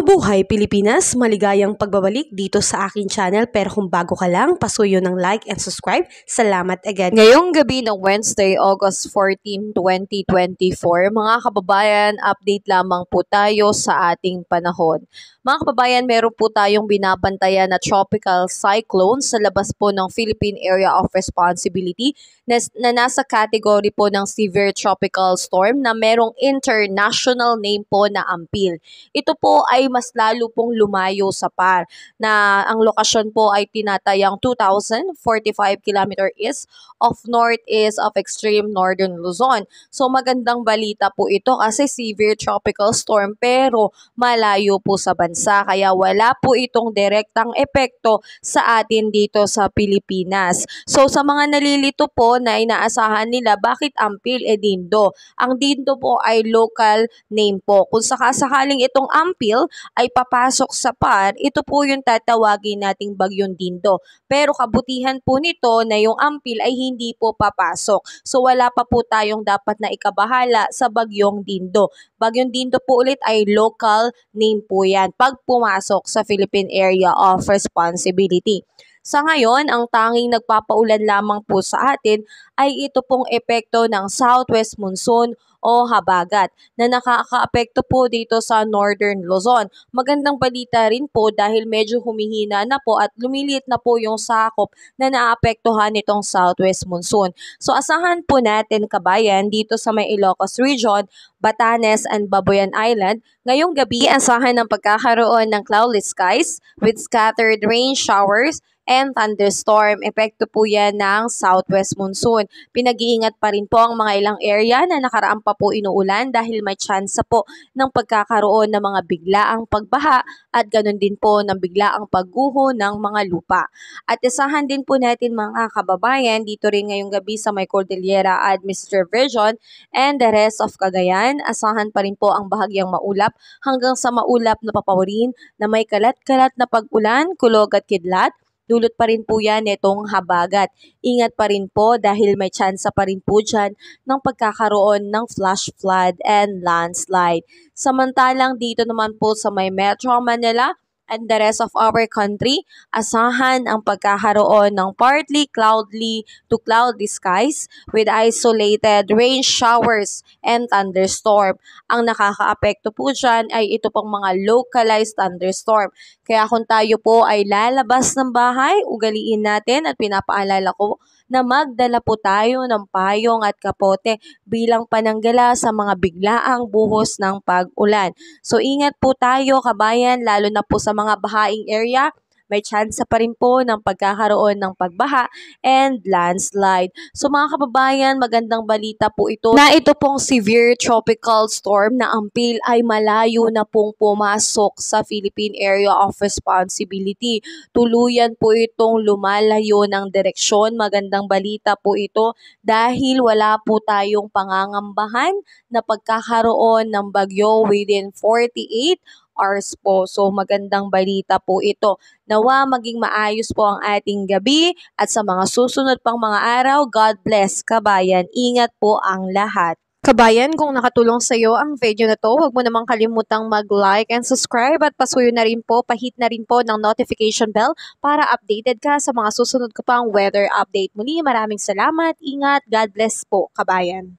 Mabuhay Pilipinas! Maligayang pagbabalik dito sa aking channel, pero kung bago ka lang, pasuyo ng like and subscribe. Salamat agad. Ngayong gabi ng Wednesday, August 14, 2024, mga kababayan, update lamang po tayo sa ating panahon. Mga kababayan, meron po tayong binabantayan na tropical cyclone sa labas po ng Philippine Area of Responsibility na nasa category po ng severe tropical storm na merong international name po na Ampil. Ito po ay mas lalo pong lumayo sa PAR na ang lokasyon po ay tinatayang 2,045 km east of northeast of extreme northern Luzon. So magandang balita po ito kasi severe tropical storm pero malayo po sa bansa kaya wala po itong direktang epekto sa atin dito sa Pilipinas. So sa mga nalilito po na inaasahan nila bakit Ampil Dindo. Ang Dindo po ay local name po. Kung sakasakaling itong Ampil ay papasok sa PAR, ito po yung tatawagin nating bagyong Dindo. Pero kabutihan po nito na yung Ampil ay hindi po papasok. So wala pa po tayong dapat na ikabahala sa bagyong Dindo. Bagyong Dindo po ulit ay local name po yan pag pumasok sa Philippine Area of Responsibility. Sa ngayon, ang tanging nagpapaulan lamang po sa atin ay ito pong epekto ng southwest monsoon o habagat na nakakaapekto po dito sa northern Luzon. Magandang balita rin po dahil medyo humihina na po at lumiliit na po yung sakop na naapektuhan nitong southwest monsoon. So asahan po natin kabayan dito sa may Ilocos Region, Batanes and Babuyan Island, ngayong gabi asahan ng pagkakaroon ng cloudless skies with scattered rain showers and thunderstorm. Epekto po yan ng southwest monsoon. Pinag-iingat pa rin po ang mga ilang area na nakaraan pa po inuulan dahil may tsansa po ng pagkakaroon ng mga biglaang pagbaha at ganun din po ng biglaang pagguho ng mga lupa. At isahan din po natin mga kababayan dito rin ngayong gabi sa may Cordillera Administrative Region and the rest of Cagayan. Asahan pa rin po ang bahagyang maulap hanggang sa maulap na papawirin na may kalat-kalat na pag-ulan, kulog at kidlat. Dulot pa rin po yan itong habagat. Ingat pa rin po dahil may tsansa pa rin po dyan ng pagkakaroon ng flash flood and landslide. Samantalang dito naman po sa may Metro Manila and the rest of our country, asahan ang pagkakaroon ng partly cloudy to cloudy skies with isolated rain showers and thunderstorm. Ang nakakaapekto po dyan ay ito pong mga localized thunderstorm. Kaya kung tayo po ay lalabas ng bahay, ugaliin natin at pinapaalala ko na magdala po tayo ng payong at kapote bilang pananggala sa mga biglaang buhos ng pag-ulan. So ingat po tayo kabayan, lalo na po sa mga bahaing area. May tsansa pa rin po ng pagkakaroon ng pagbaha and landslide. So mga kababayan, magandang balita po ito na ito pong severe tropical storm na Ampil ay malayo na pong pumasok sa Philippine Area of Responsibility. Tuluyan po itong lumalayo ng direksyon. Magandang balita po ito dahil wala po tayong pangangambahan na pagkakaroon ng bagyo within 48 hours po. So magandang balita po ito. Nawa maging maayos po ang ating gabi at sa mga susunod pang mga araw, God bless kabayan. Ingat po ang lahat. Kabayan, kung nakatulong sa iyo ang video na to, huwag mo namang kalimutang mag-like and subscribe at pasuyo na rin po, pahit na rin po ng notification bell para updated ka sa mga susunod ko pang weather update. Muli, maraming salamat, ingat, God bless po kabayan.